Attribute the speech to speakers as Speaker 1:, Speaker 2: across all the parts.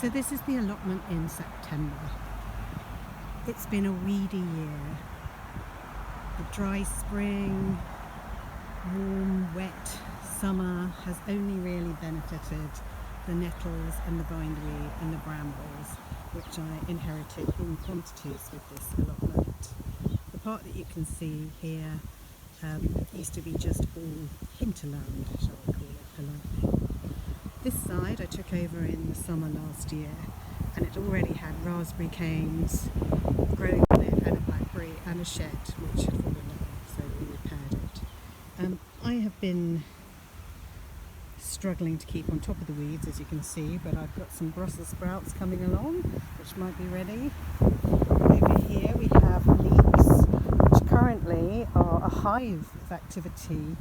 Speaker 1: So this is the allotment in September. It's been a weedy year. The dry spring, warm, wet summer has only really benefited the nettles and the bindweed and the brambles, which I inherited in quantities with this allotment. The part that you can see here used to be just all hinterland, shall we call it politely. This side I took over in the summer last year, and it already had raspberry canes growing on it and a blackberry and a shed which had fallen over, so we repaired it. I have been struggling to keep on top of the weeds, as you can see, but I've got some Brussels sprouts coming along which might be ready. Over here we have leeks, which currently are a hive of activity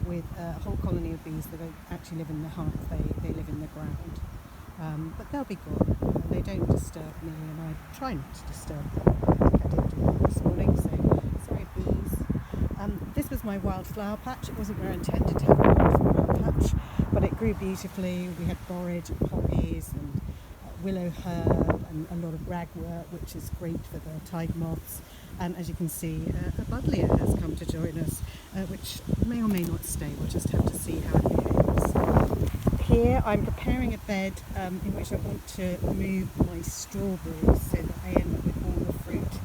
Speaker 1: with a whole colony of bees that don't actually live in the hive, they live in the ground. But they'll be gone. They don't disturb me, and I try not to disturb them. I did do that this morning, so sorry bees. This was my wildflower patch. It wasn't where I intended to have a wildflower patch, but it grew beautifully. We had borage and poppies and willow herb and a lot of ragwort, which is great for the tide moths. And as you can see, a buddleia has come to join us, which may or may not stay. We'll just have to see how it behaves. Here I'm preparing a bed in which I want to move my strawberries so that I end up with all the fruit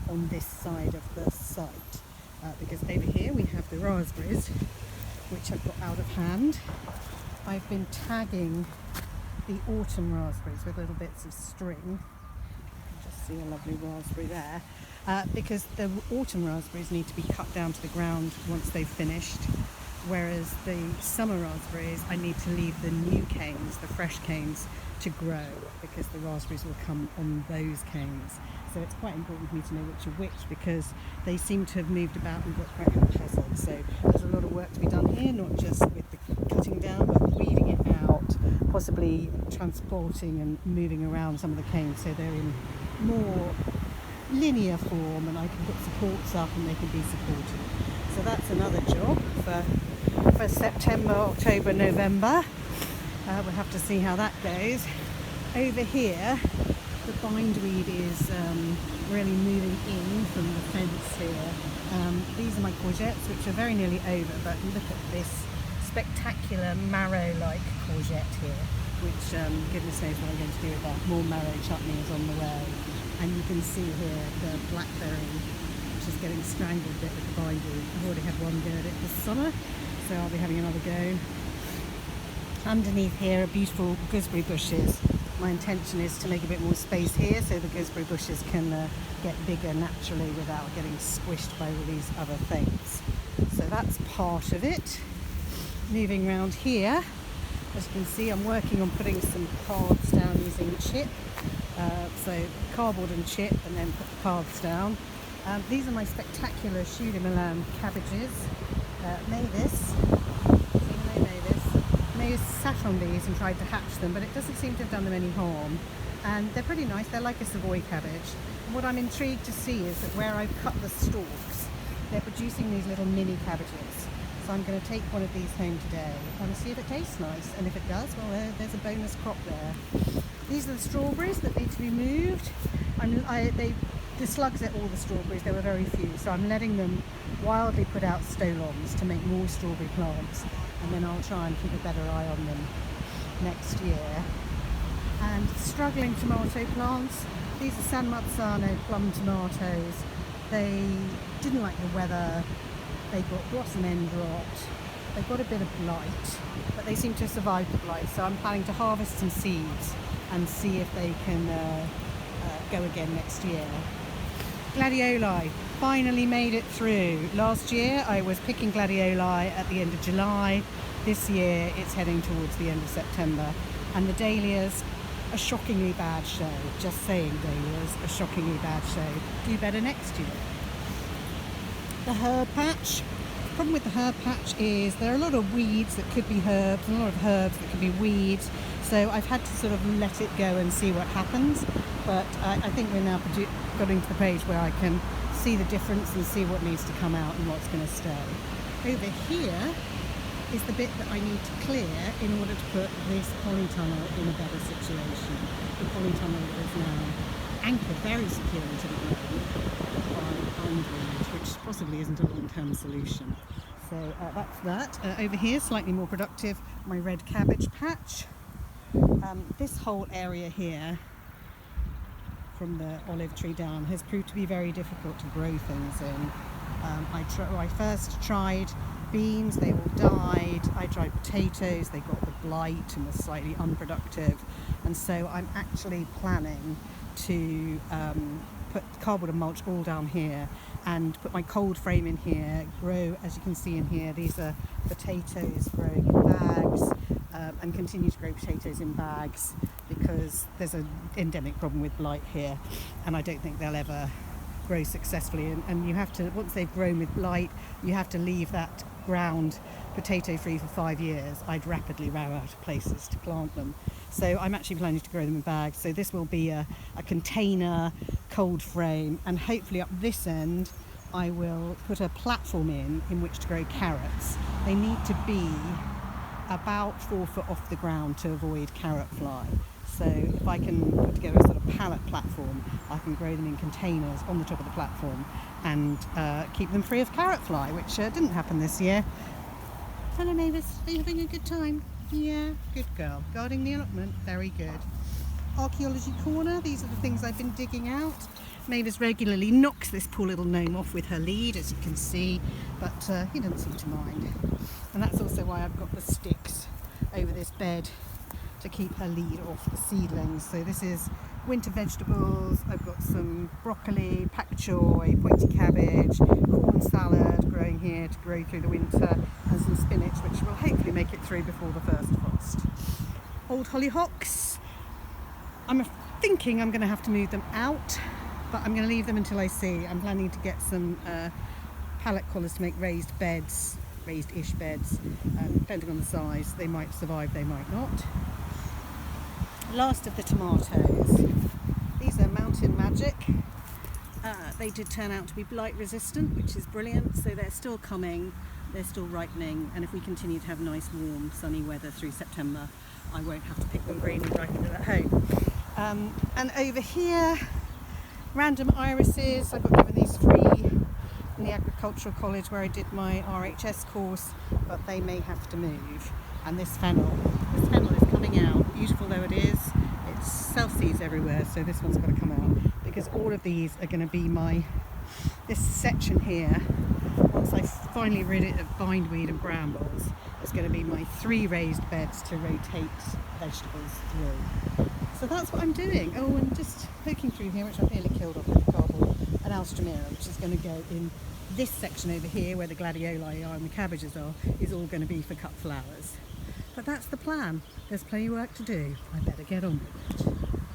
Speaker 1: on this side of the site. Because over here we have the raspberries, which I've got out of hand. I've been tagging the autumn raspberries with little bits of string. You can just see a lovely raspberry there. Because the autumn raspberries need to be cut down to the ground once they've finished, whereas the summer raspberries I need to leave the new canes, the fresh canes, to grow, because the raspberries will come on those canes. So it's quite important for me to know which are which, because they seem to have moved about and got quite haphazard. So there's a lot of work to be done here, not just with the cutting down, but weeding it out, possibly transporting and moving around some of the canes so they're in more linear form and I can put supports up and they can be supported. So that's another job for September, October, November. We'll have to see how that goes. Over here the bindweed is really moving in from the fence here. These are my courgettes, which are very nearly over, but look at this spectacular marrow-like courgette here, which goodness knows what I'm going to do with that. More marrow chutney is on the way. And you can see here the blackberry, which is getting strangled a bit with the bindweed. I've already had one go at it this summer, so I'll be having another go. Underneath here are beautiful gooseberry bushes. My intention is to make a bit more space here so the gooseberry bushes can get bigger naturally without getting squished by all these other things. So that's part of it. Moving around here, as you can see, I'm working on putting some paths down using chip. So cardboard and chip, and then put the paths down. These are my spectacular Chou de Milan cabbages. Mavis sat on these and tried to hatch them, but it doesn't seem to have done them any harm. And they're pretty nice. They're like a Savoy cabbage. And what I'm intrigued to see is that where I've cut the stalks, they're producing these little mini cabbages. So I'm going to take one of these home today and see if it tastes nice. And if it does, well, there's a bonus crop there. These are the strawberries that need to be moved. The slugs ate all the strawberries. There were very few, so I'm letting them wildly put out stolons to make more strawberry plants, and then I'll try and keep a better eye on them next year. And struggling tomato plants. These are San Matzano Plum tomatoes. They didn't like the weather. They got blossom end rot. They got a bit of blight, but they seem to have survived the blight. So I'm planning to harvest some seeds and see if they can go again next year. Gladioli finally made it through. Last year I was picking gladioli at the end of July. This year it's heading towards the end of September. And the dahlias, a shockingly bad show. Just saying, dahlias, a shockingly bad show. Do better next year. The herb patch. The problem with the herb patch is there are a lot of weeds that could be herbs and a lot of herbs that could be weeds. So I've had to sort of let it go and see what happens. But I think we're now getting to the page where I can see the difference and see what needs to come out and what's going to stay. Over here is the bit that I need to clear in order to put this polytunnel in a better situation. The polytunnel is now anchored very securely to the ground by bindweed, which possibly isn't a long-term solution. So that's that. Over here, slightly more productive, my red cabbage patch. This whole area here, from the olive tree down, has proved to be very difficult to grow things in. I first tried beans, they all died. I tried potatoes, they got the blight and were slightly unproductive. And so I'm actually planning to put cardboard and mulch all down here and put my cold frame in here, grow, as you can see in here, these are potatoes growing in bags, and continue to grow potatoes in bags because there's an endemic problem with blight here, and I don't think they'll ever grow successfully. And you have to, once they've grown with blight, you have to leave that ground potato free for 5 years. I'd rapidly run out of places to plant them. So I'm actually planning to grow them in bags. So this will be a container cold frame, and hopefully up this end I will put a platform in which to grow carrots. They need to be about 4 foot off the ground to avoid carrot fly. So if I can put together a sort of pallet platform, I can grow them in containers on the top of the platform and keep them free of carrot fly, which didn't happen this year. Hello neighbours, are you having a good time? Yeah, good girl. Guarding the allotment, very good. Archaeology corner, these are the things I've been digging out. Mavis regularly knocks this poor little gnome off with her lead, as you can see, but he doesn't seem to mind. And that's also why I've got the sticks over this bed to keep her lead off the seedlings. So this is winter vegetables. I've got some broccoli, pak choy, pointy cabbage, corn salad growing here to grow through the winter, and some spinach which will hopefully make it through before the first frost. Old hollyhocks. I'm thinking I'm going to have to move them out, but I'm going to leave them until I see. I'm planning to get some pallet collars to make raised beds, raised-ish beds, depending on the size. They might survive, they might not. Last of the tomatoes. These are Mountain Magic. They did turn out to be blight resistant, which is brilliant. So they're still coming, they're still ripening, and if we continue to have nice warm sunny weather through September, I won't have to pick them green and ripen them at home. And over here, random irises. I got given these free in the agricultural college where I did my RHS course, but they may have to move. And this fennel is coming out, beautiful though it is. It's self-seeds everywhere, so this one's got to come out, because all of these are going to be this section here, once I've finally rid it of bindweed and brambles, is going to be my 3 raised beds to rotate vegetables through. So that's what I'm doing. Oh, and just poking through here, which I've nearly killed off with the cardboard, an alströmera, which is going to go in this section over here where the gladioli are and the cabbages are, is all going to be for cut flowers. But that's the plan. There's plenty of work to do. I better get on with it.